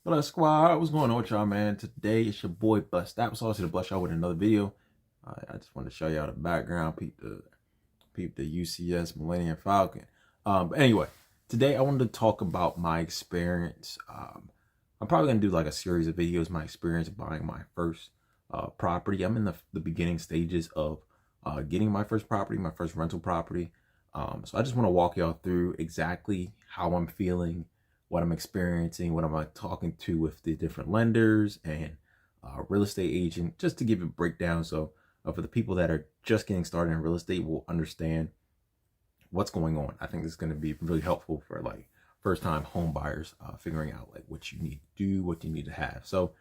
What up, squad? What's going on with y'all, man? Today it's your boy Blessed Applesauce to bless y'all with another video. I just want to show y'all the background, peep the UCS Millennium Falcon. But anyway, today I wanted to talk about my experience. I'm probably gonna do like a series of videos, my experience buying my first property. I'm in the beginning stages of getting my first property, my first rental property. So I just want to walk y'all through exactly how I'm feeling, what I'm experiencing, what I'm talking to with the different lenders and real estate agent, just to give a breakdown. So for the people that are just getting started in real estate will understand what's going on. I think this is going to be really helpful for like first time home buyers, figuring out like what you need to do, what you need to have. So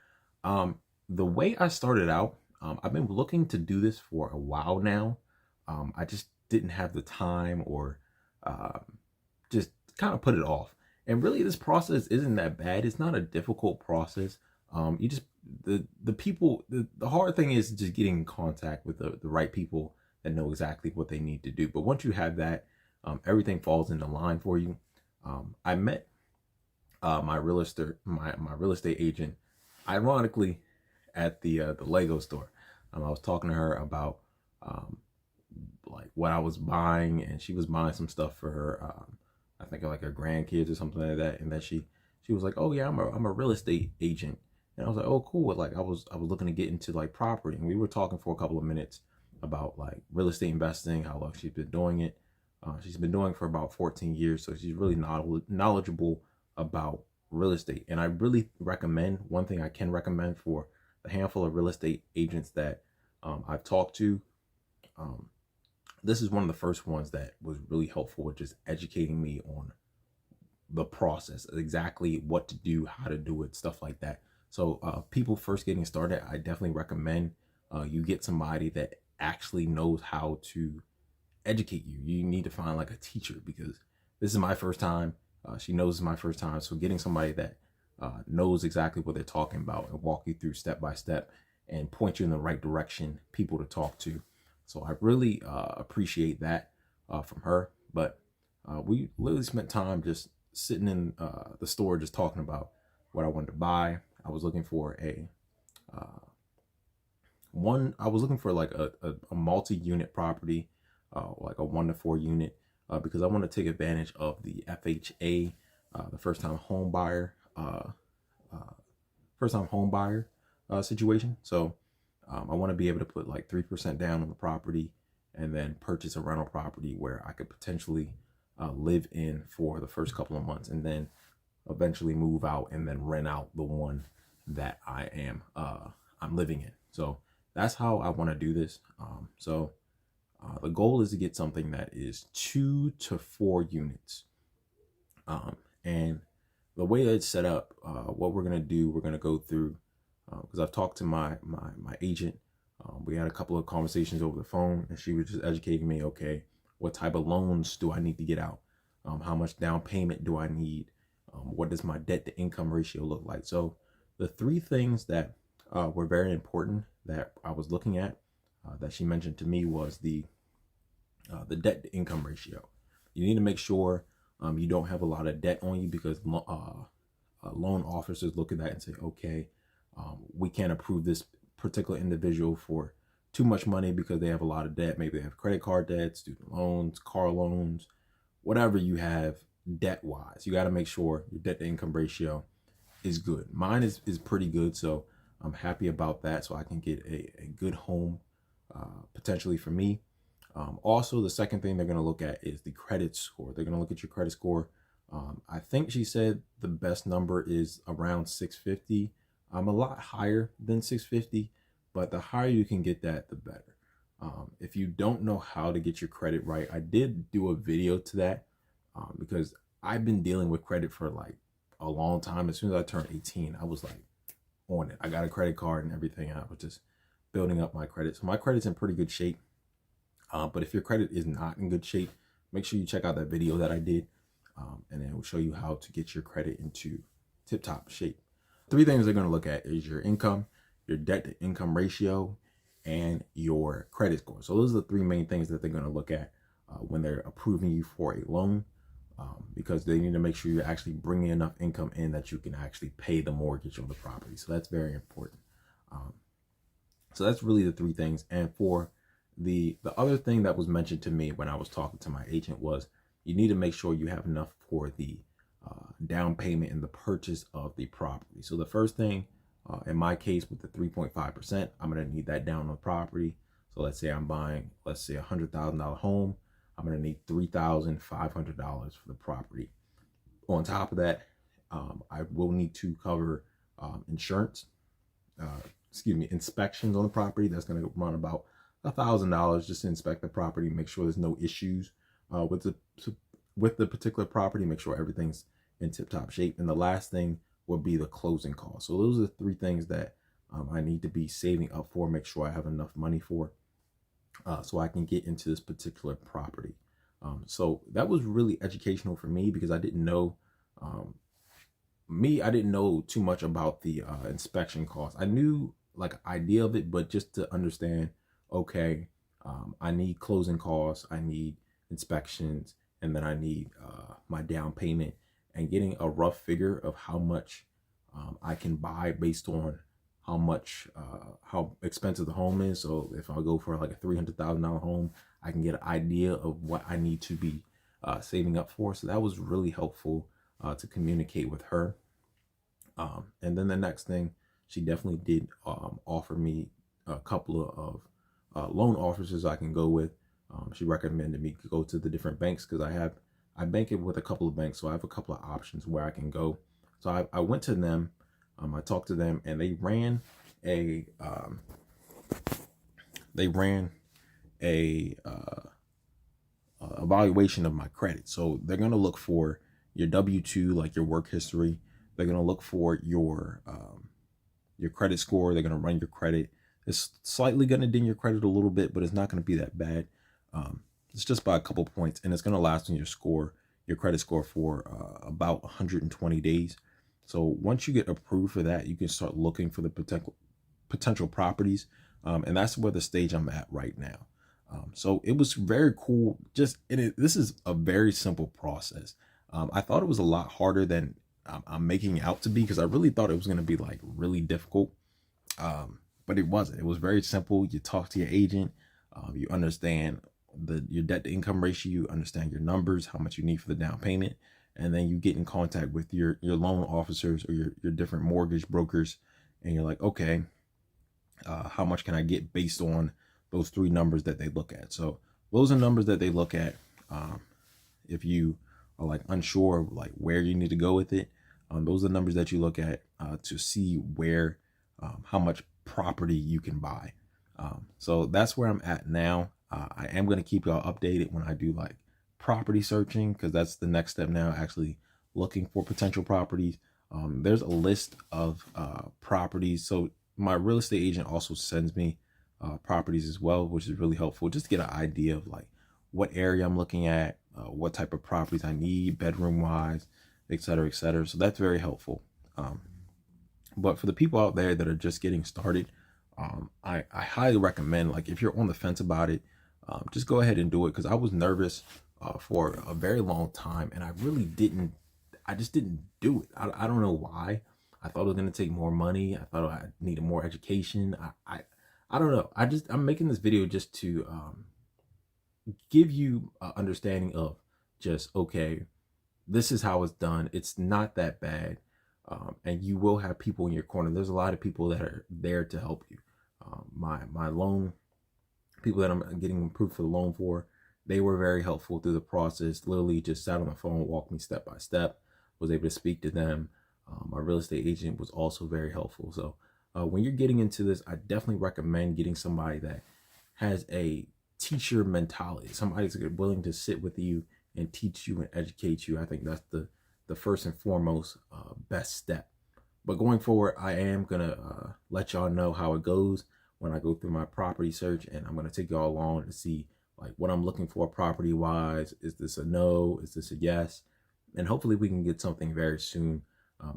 the way I started out, I've been looking to do this for a while now. I just didn't have the time or um, just kind of put it off. And really, this process isn't that bad. It's not a difficult process. You just the people. The hard thing is just getting in contact with the right people that know exactly what they need to do. But once you have that, everything falls into line for you. I met my real estate agent, ironically, at the Lego store. I was talking to her about um, like what I was buying, and she was buying some stuff for her. I think like her grandkids or something like that. And then she was like, "Oh yeah, I'm a real estate agent." And I was like, "Oh cool." Like I was looking to get into like property, and we were talking for a couple of minutes about like real estate investing, how long she's been doing it. She's been doing it for about 14 years, so she's really knowledgeable about real estate. And I really recommend, one thing I can recommend for the handful of real estate agents that I've talked to. Um, this is one of the first ones that was really helpful with just educating me on the process, exactly what to do, how to do it, stuff like that. So people first getting started, I definitely recommend you get somebody that actually knows how to educate you. You need to find like a teacher, because this is my first time. She knows it's my first time. So getting somebody that knows exactly what they're talking about and walk you through step by step and point you in the right direction, people to talk to. So I really appreciate that from her. But we literally spent time just sitting in the store, just talking about what I wanted to buy. I was looking for uh, I was looking for like a multi-unit property, like a 1 to 4 unit, because I want to take advantage of the FHA, the first time home buyer situation. So I want to be able to put like 3% down on the property and then purchase a rental property where I could potentially live in for the first couple of months, and then eventually move out and then rent out the one that I'm living in. So that's how I want to do this. The goal is to get something that is 2 to 4 units. And the way that it's set up, what we're gonna do, we're gonna go through, because I've talked to my agent. We had a couple of conversations over the phone, and she was just educating me. Okay, what type of loans do I need to get out? How much down payment do I need? What does my debt to income ratio look like? So the three things that were very important that I was looking at, that she mentioned to me, was the debt to income ratio. You need to make sure you don't have a lot of debt on you, because loan officers look at that and say, okay, we can't approve this particular individual for too much money because they have a lot of debt. Maybe they have credit card debt, student loans, car loans, whatever you have debt wise. You got to make sure your debt to income ratio is good. Mine is pretty good, so I'm happy about that. So I can get a good home, potentially for me. Also, the second thing they're going to look at is the credit score. They're going to look at your credit score. I think she said the best number is around 650. I'm a lot higher than 650, but the higher you can get that, the better. If you don't know how to get your credit right, I did do a video to that, because I've been dealing with credit for like a long time. As soon as I turned 18, I was like on it. I got a credit card and everything. I was just building up my credit. So my credit's in pretty good shape. But if your credit is not in good shape, make sure you check out that video that I did, and it will show you how to get your credit into tip-top shape. Three things they're going to look at is your income, your debt to income ratio, and your credit score. So those are the three main things that they're going to look at when they're approving you for a loan. because they need to make sure you're actually bringing enough income in that you can actually pay the mortgage on the property. So that's very important. So that's really the three things. And for the other thing that was mentioned to me when I was talking to my agent was you need to make sure you have enough for the down payment and the purchase of the property. So the first thing, in my case with the 3.5%, I'm going to need that down on the property. So let's say I'm buying, let's say $100,000 home. I'm going to need $3,500 for the property. On top of that, I will need to cover insurance, inspections on the property. That's going to run about $1,000 just to inspect the property, make sure there's no issues with the particular property, make sure everything's in tip-top shape. And the last thing would be the closing costs. So those are the three things that I need to be saving up for, make sure I have enough money for, so I can get into this particular property. So that was really educational for me because I didn't know, I didn't know too much about the inspection costs. I knew like an idea of it, but just to understand, okay, I need closing costs, I need inspections, and then I need my down payment, and getting a rough figure of how much I can buy based on how expensive the home is. So if I go for like a $300,000 home, I can get an idea of what I need to be saving up for. So that was really helpful to communicate with her. And then the next thing, she definitely did offer me a couple of loan officers I can go with. She recommended me to go to the different banks because I bank it with a couple of banks, so I have a couple of options where I can go. So I went to them, I talked to them, and they ran a evaluation of my credit. So they're gonna look for your W-2, like your work history. They're gonna look for your credit score. They're gonna run your credit. It's slightly gonna ding your credit a little bit, but it's not gonna be that bad. It's just by a couple points, and it's going to last on your credit score for about 120 days. So once you get approved for that, you can start looking for the potential properties. And that's where the stage I'm at right now. So it was very cool. This is a very simple process. I thought it was a lot harder than I'm making it out to be, because I really thought it was going to be like really difficult. But it wasn't. It was very simple. You talk to your agent, you understand your debt to income ratio, you understand your numbers, how much you need for the down payment, and then you get in contact with your loan officers or your different mortgage brokers, and you're like, okay, how much can I get based on those three numbers that they look at? So those are numbers that they look at. If you are like unsure of like where you need to go with it, those are the numbers that you look at to see where how much property you can buy. So that's where I'm at now. I am going to keep y'all updated when I do like property searching, because that's the next step now, actually looking for potential properties. There's a list of properties. So my real estate agent also sends me properties as well, which is really helpful just to get an idea of like what area I'm looking at, what type of properties I need, bedroom wise, et cetera, et cetera. So that's very helpful. But for the people out there that are just getting started, I highly recommend, like if you're on the fence about it, just go ahead and do it, because I was nervous for a very long time, and I just didn't do it. I don't know why. I thought it was going to take more money. I thought I needed more education. I don't know. I'm making this video just to give you an understanding of just, okay, this is how it's done. It's not that bad. And you will have people in your corner. There's a lot of people that are there to help you. My loan people that I'm getting approved for the loan for, they were very helpful through the process. Literally just sat on the phone, walked me step by step, was able to speak to them. My real estate agent was also very helpful. So when you're getting into this, I definitely recommend getting somebody that has a teacher mentality, somebody's willing to sit with you and teach you and educate you. I think that's the first and foremost best step. But going forward, I am gonna let y'all know how it goes when I go through my property search, and I'm gonna take y'all along to see like what I'm looking for property wise. Is this a no? Is this a yes? And hopefully we can get something very soon,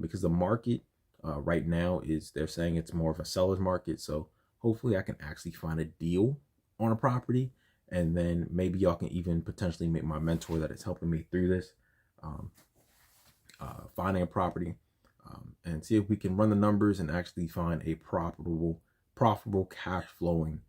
because the market right now they're saying it's more of a seller's market. So hopefully I can actually find a deal on a property, and then maybe y'all can even potentially make my mentor that is helping me through this finding a property, and see if we can run the numbers and actually find a profitable cash flowing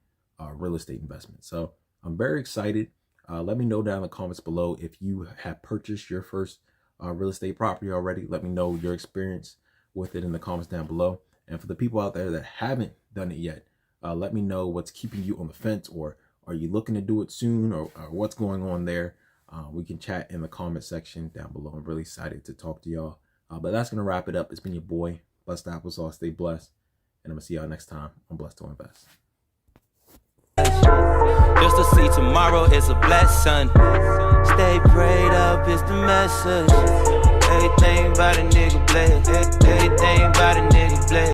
real estate investment. So I'm very excited. Let me know down in the comments below if you have purchased your first real estate property already. Let me know your experience with it in the comments down below. And for the people out there that haven't done it yet, let me know what's keeping you on the fence, or are you looking to do it soon, or what's going on there. We can chat in the comment section down below. I'm really excited to talk to y'all. But that's going to wrap it up. It's been your boy, Blessed Applesauce. Stay blessed. And I'm going to see y'all next time on Blessed to Invest. Just to see tomorrow is a blessing. Stay prayed up is the message. Everything about a nigga blessed. Everything about a nigga blessed.